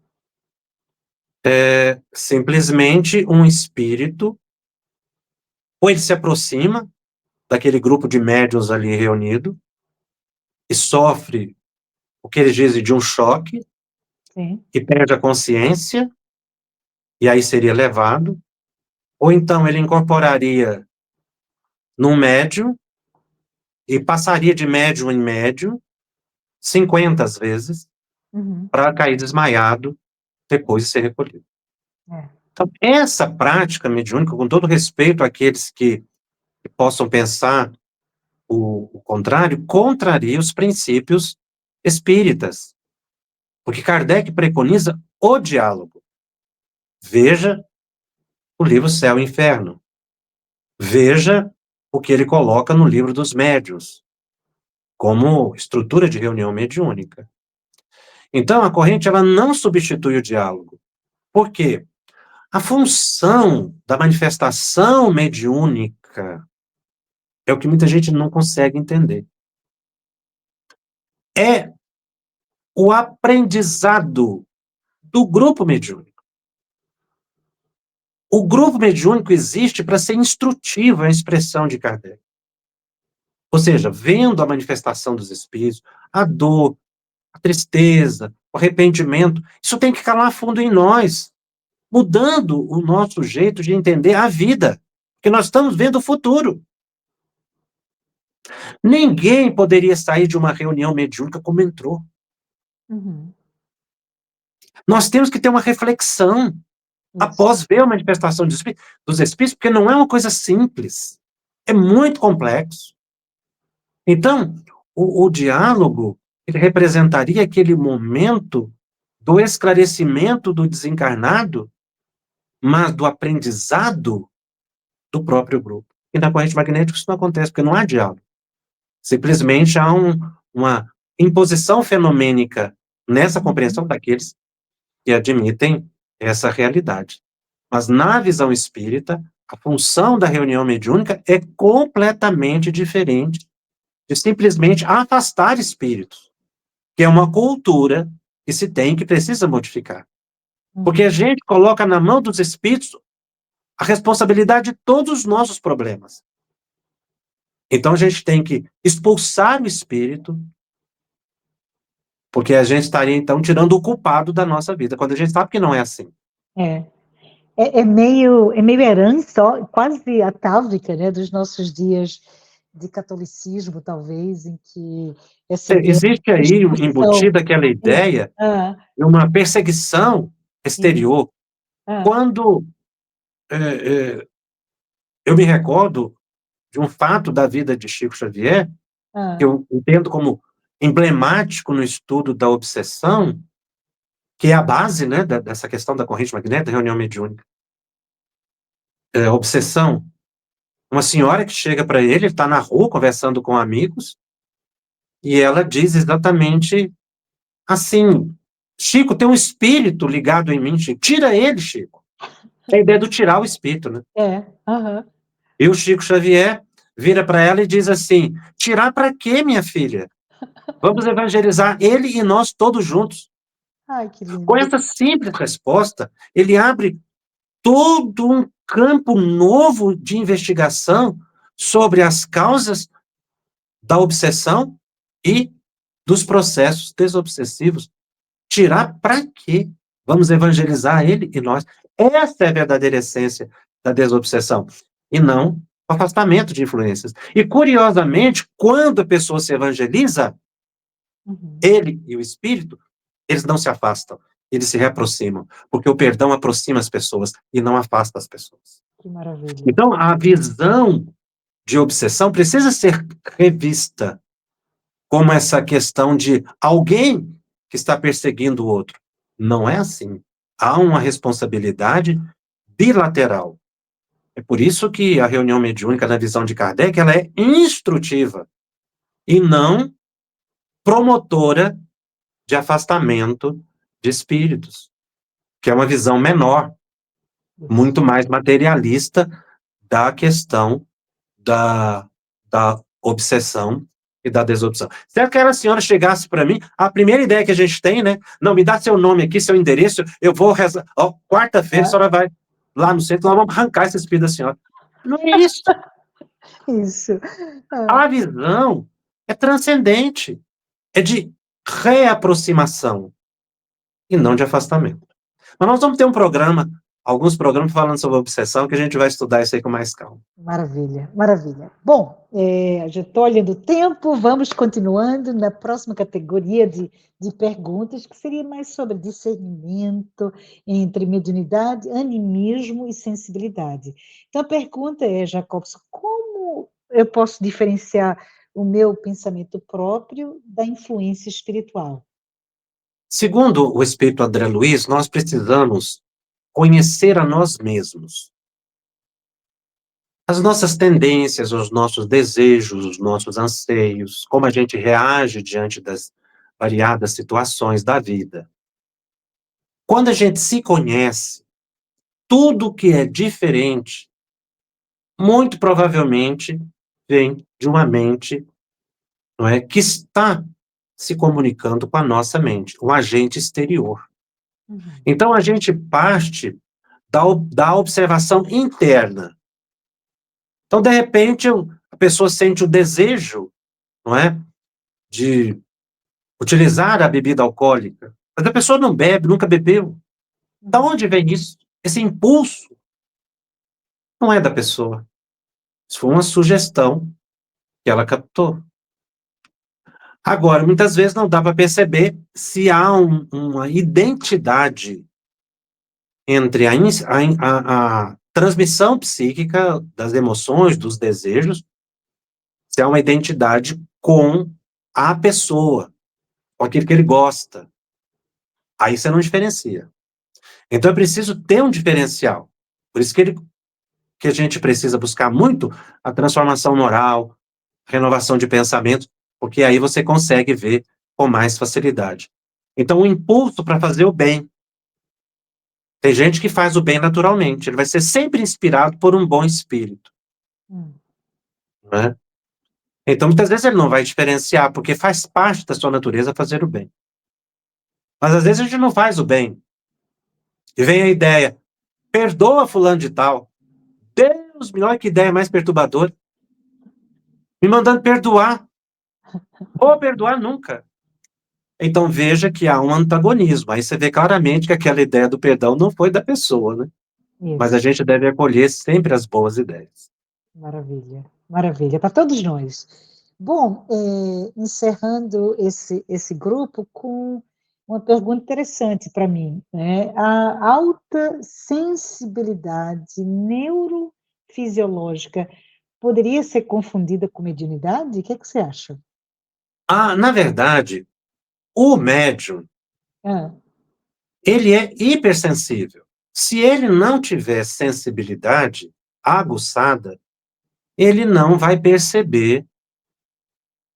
Simplesmente um espírito, ou ele se aproxima daquele grupo de médiuns ali reunido e sofre o que eles dizem de um choque sim. e perde a consciência, e aí seria levado, ou então ele incorporaria num médium e passaria de médium em médium 50 vezes Uhum, para cair desmaiado depois de ser recolhido. é. Então, essa prática mediúnica, com todo respeito àqueles que possam pensar o contrário, contraria os princípios espíritas, porque Kardec preconiza o diálogo. Veja o livro Céu e Inferno. Veja o que ele coloca no livro dos médiuns, como estrutura de reunião mediúnica. Então, a corrente ela não substitui o diálogo. Por quê? A função da manifestação mediúnica é o que muita gente não consegue entender. É o aprendizado do grupo mediúnico. O grupo mediúnico existe para ser instrutivo, é a expressão de Kardec. Ou seja, vendo a manifestação dos espíritos, a dor, a tristeza, o arrependimento, isso tem que calar fundo em nós, mudando o nosso jeito de entender a vida, porque nós estamos vendo o futuro. Ninguém poderia sair de uma reunião mediúnica como entrou. Uhum, Nós temos que ter uma reflexão isso. após ver a manifestação dos espíritos, porque não é uma coisa simples, é muito complexo. Então, o diálogo, ele representaria aquele momento do esclarecimento do desencarnado, mas do aprendizado do próprio grupo. E na corrente magnética isso não acontece, porque não há diálogo. Simplesmente há uma imposição fenomênica nessa Uhum, compreensão daqueles que admitem essa realidade. Mas na visão espírita, a função da reunião mediúnica é completamente diferente de simplesmente afastar espíritos, que é uma cultura que se tem que precisa modificar. Porque a uhum. gente coloca na mão dos espíritos a responsabilidade de todos os nossos problemas. Então a gente tem que expulsar o espírito, porque a gente estaria então tirando o culpado da nossa vida, quando a gente sabe que não é assim. É. É meio herança, ó, quase atávica, né, dos nossos dias de catolicismo, talvez, em que essa ideia Existe de aí expulsão. embutida aquela Isso. ideia Ah, de uma perseguição sim. exterior. Ah, Quando eu me recordo de um fato da vida de Chico Xavier, que ah, eu entendo como emblemático no estudo da obsessão, que é a base, né, dessa questão da corrente magnética, da reunião mediúnica. Obsessão. Uma senhora que chega para ele está na rua conversando com amigos, e ela diz exatamente assim: Chico, tem um espírito ligado em mim, Chico. Tira ele, Chico. É a ideia do tirar o espírito, né? Aham. E o Chico Xavier vira para ela e diz assim: tirar para quê, minha filha? Vamos evangelizar ele e nós todos juntos. Ai, que Com lindo. essa simples resposta, ele abre todo um campo novo de investigação sobre as causas da obsessão e dos processos desobsessivos. Tirar para quê? Vamos evangelizar ele e nós. Essa é a verdadeira essência da desobsessão, e não o afastamento de influências. E, curiosamente, quando a pessoa se evangeliza, Uhum. ele e o espírito, eles não se afastam, eles se reaproximam, porque o perdão aproxima as pessoas e não afasta as pessoas. Que maravilha. Então, a visão de obsessão precisa ser revista como essa questão de alguém que está perseguindo o outro. Não é assim. Há uma responsabilidade bilateral. É por isso que a reunião mediúnica, na visão de Kardec, ela é instrutiva e não promotora de afastamento de espíritos, que é uma visão menor, Isso. muito mais materialista da questão da obsessão e da desobsessão. Se aquela senhora chegasse para mim, a primeira ideia que a gente tem, né? Não, me dá seu nome aqui, seu endereço, eu vou rezar. Ó, quarta-feira a Ah, senhora vai lá no centro, nós vamos arrancar esse espírito da senhora. Não é isso. isso. Ah, A visão é transcendente, é de reaproximação e não de afastamento. Mas nós vamos ter um programa, alguns programas falando sobre obsessão, que a gente vai estudar isso aí com mais calma. maravilha, maravilha. Bom, já estou olhando o tempo, vamos continuando na próxima categoria de perguntas, que seria mais sobre discernimento entre mediunidade, animismo e sensibilidade. Então, a pergunta é, Jacobson, como eu posso diferenciar o meu pensamento próprio da influência espiritual? Segundo o espírito André Luiz, nós precisamos conhecer a nós mesmos. As nossas tendências, os nossos desejos, os nossos anseios, como a gente reage diante das variadas situações da vida. Quando a gente se conhece, tudo que é diferente, muito provavelmente vem de uma mente, não é, que está se comunicando com a nossa mente, um agente exterior. Uhum. Então a gente parte da observação interna. Então, de repente, a pessoa sente o desejo, não é, de utilizar a bebida alcoólica, mas a pessoa não bebe, nunca bebeu. Da Uhum. onde vem isso? Esse impulso não é da pessoa. Isso foi uma sugestão que ela captou. Agora, muitas vezes não dá para perceber se há uma identidade entre a transmissão psíquica das emoções, dos desejos, se há uma identidade com a pessoa, com aquilo que ele gosta. Aí você não diferencia. Então é preciso ter um diferencial. Por isso que a gente precisa buscar muito a transformação moral, renovação de pensamento, porque aí você consegue ver com mais facilidade. Então, o impulso para fazer o bem. Tem gente que faz o bem naturalmente, ele vai ser sempre inspirado por um bom espírito, Hum. né? Então, muitas vezes ele não vai diferenciar, porque faz parte da sua natureza fazer o bem. Mas às vezes a gente não faz o bem. E vem a ideia, perdoa fulano de tal. Deus, melhor que ideia mais perturbadora. Me mandando perdoar. Vou perdoar nunca. Então veja que há um antagonismo. Aí você vê claramente que aquela ideia do perdão não foi da pessoa, né? Mas a Isso. gente deve acolher sempre as boas ideias. Maravilha, maravilha, para todos nós. Bom, encerrando esse grupo com uma pergunta interessante para mim, né? A alta sensibilidade neurofisiológica poderia ser confundida com mediunidade? O que é que você acha? Ah, na verdade, o médium, Hã. ele é hipersensível. Se ele não tiver sensibilidade aguçada, ele não vai perceber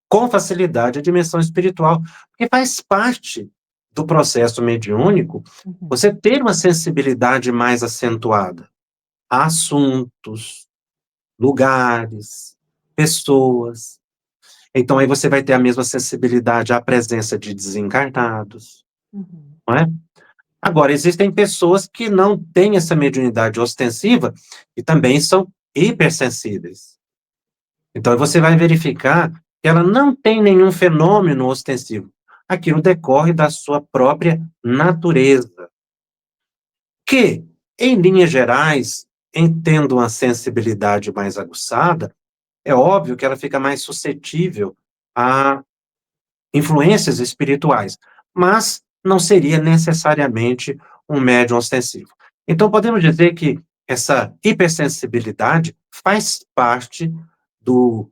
com facilidade a dimensão espiritual, porque faz parte do processo mediúnico Uhum. você ter uma sensibilidade mais acentuada a assuntos, lugares, pessoas. Então aí você vai ter a mesma sensibilidade à presença de desencarnados, Uhum. não é? Agora, existem pessoas que não têm essa mediunidade ostensiva e também são hipersensíveis. Então você vai verificar que ela não tem nenhum fenômeno ostensivo. Aquilo decorre da sua própria natureza, que, em linhas gerais, em tendo uma sensibilidade mais aguçada, é óbvio que ela fica mais suscetível a influências espirituais, mas não seria necessariamente um médium ostensivo. Então, podemos dizer que essa hipersensibilidade faz parte do,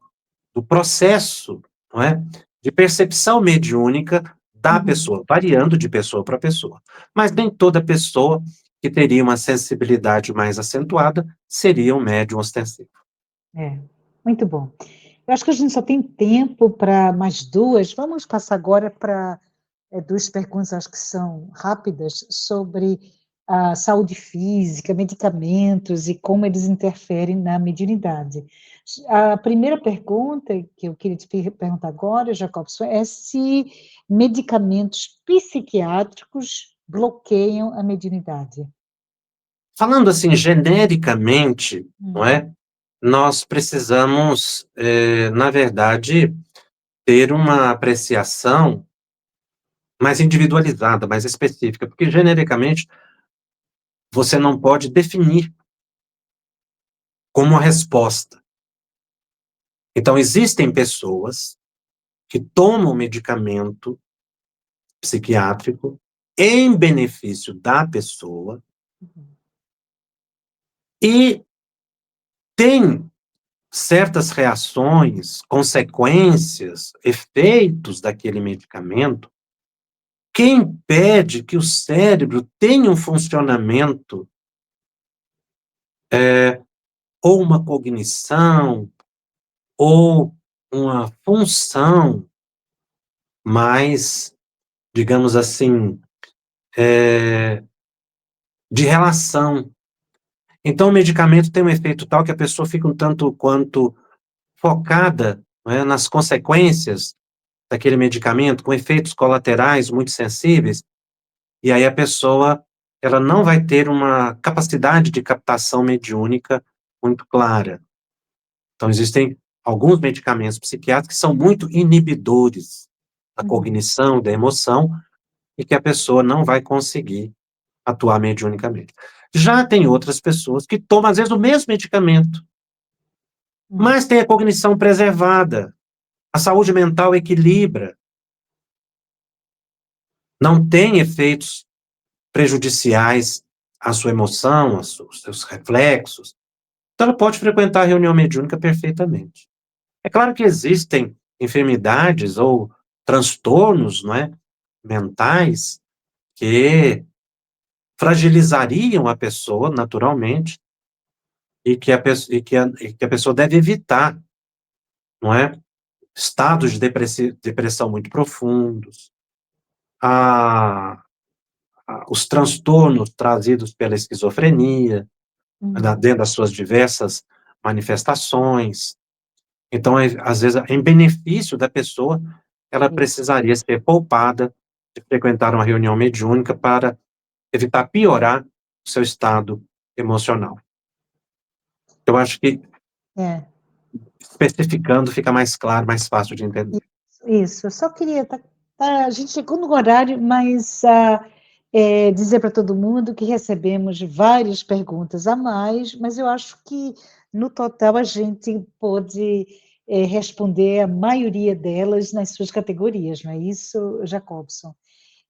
do processo, não é, de percepção mediúnica da Uhum. pessoa, variando de pessoa para pessoa. Mas nem toda pessoa que teria uma sensibilidade mais acentuada seria um médium ostensivo. É, muito bom. Eu acho que a gente só tem tempo para mais duas. Vamos passar agora para duas perguntas, acho que são rápidas, sobre a saúde física, medicamentos e como eles interferem na mediunidade. A primeira pergunta que eu queria te perguntar agora, Jacobson, é se medicamentos psiquiátricos bloqueiam a mediunidade. Falando assim genericamente, não Hum. é? Nós precisamos, na verdade, ter uma apreciação mais individualizada, mais específica, porque genericamente você não pode definir como uma resposta. Então, existem pessoas que tomam medicamento psiquiátrico em benefício da pessoa Uhum. e têm certas reações, consequências, efeitos daquele medicamento que impede que o cérebro tenha um funcionamento ou uma cognição ou uma função mais, digamos assim, de relação. Então, o medicamento tem um efeito tal que a pessoa fica um tanto quanto focada, né, nas consequências daquele medicamento, com efeitos colaterais muito sensíveis, e aí a pessoa ela não vai ter uma capacidade de captação mediúnica muito clara. Então, existem alguns medicamentos psiquiátricos que são muito inibidores da Uhum. cognição, da emoção, e que a pessoa não vai conseguir atuar mediunicamente. Já tem outras pessoas que tomam, às vezes, o mesmo medicamento, Hum. mas tem a cognição preservada, a saúde mental equilibra, não tem efeitos prejudiciais à sua emoção, aos seus reflexos. Então, ela pode frequentar a reunião mediúnica perfeitamente. É claro que existem enfermidades ou transtornos, não é, mentais que fragilizariam a pessoa naturalmente e que a pessoa deve evitar, não é? Estados de depressão muito profundos, a, os transtornos trazidos pela esquizofrenia, Uhum. dentro das suas diversas manifestações. Então, às vezes, em benefício da pessoa, ela Isso. precisaria ser poupada de frequentar uma reunião mediúnica para evitar piorar o seu estado emocional. Eu acho que, É. especificando, fica mais claro, mais fácil de entender. Isso, eu só queria a gente chegou no horário, mas, dizer para todo mundo que recebemos várias perguntas a mais, mas eu acho que, no total, a gente pôde, responder a maioria delas nas suas categorias, não é isso, Jacobson?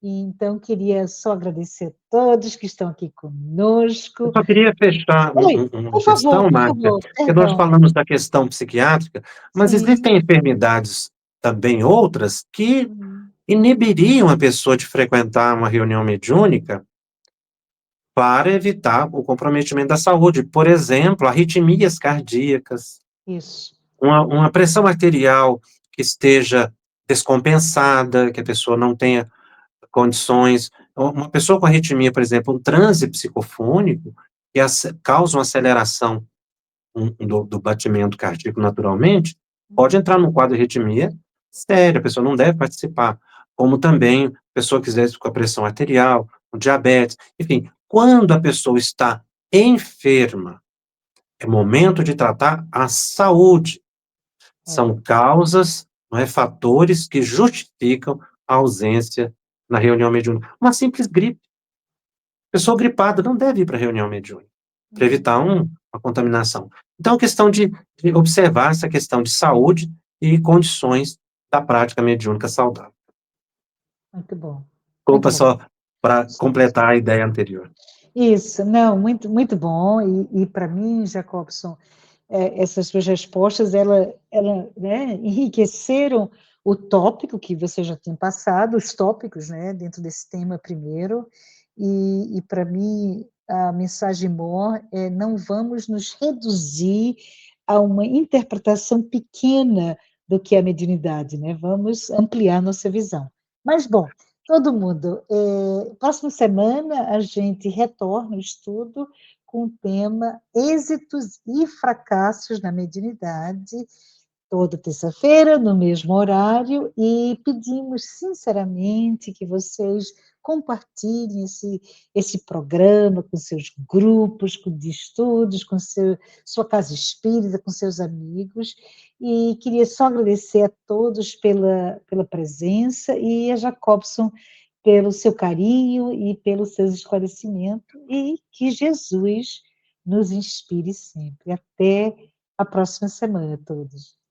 E então queria só agradecer a todos que estão aqui Eu conosco. só queria fechar Oi, uma questão, por Márcia, favor, que nós perdão. falamos da questão psiquiátrica, mas Sim. existem enfermidades também outras que Uhum. inibiriam a pessoa de frequentar uma reunião mediúnica para evitar o comprometimento da saúde. Por exemplo, arritmias cardíacas, Isso. uma pressão arterial que esteja descompensada, que a pessoa não tenha condições. Uma pessoa com arritmia, por exemplo, um transe psicofônico, que causa uma aceleração do batimento cardíaco naturalmente, pode entrar num quadro de arritmia séria, a pessoa não deve participar. Como também, pessoa que estiver com a pressão arterial, com diabetes, enfim, quando a pessoa está enferma, é momento de tratar a saúde. É, São causas, não é, fatores que justificam a ausência na reunião mediúnica. Uma simples gripe. Pessoa gripada não deve ir para a reunião mediúnica, para uhum, evitar uma contaminação. Então, questão de observar essa questão de saúde e condições da prática mediúnica saudável. muito bom, muito Desculpa bom. só para completar a ideia anterior. Isso, não, muito, muito bom. E para mim, Jacobson, essas suas respostas, ela, né, enriqueceram o tópico que você já tinha passado, os tópicos, né, dentro desse tema primeiro, e para mim, a mensagem maior é: não vamos nos reduzir a uma interpretação pequena do que é a mediunidade, né? Vamos ampliar nossa visão. Mas, bom, todo mundo, próxima semana a gente retorna o estudo com o tema Êxitos e Fracassos na Mediunidade, toda terça-feira, no mesmo horário, e pedimos sinceramente que vocês compartilhem esse programa com seus grupos de estudos, com sua casa espírita, com seus amigos, e queria só agradecer a todos pela presença e a Jacobson pelo seu carinho e pelos seus esclarecimentos, e que Jesus nos inspire sempre. Até a próxima semana, todos.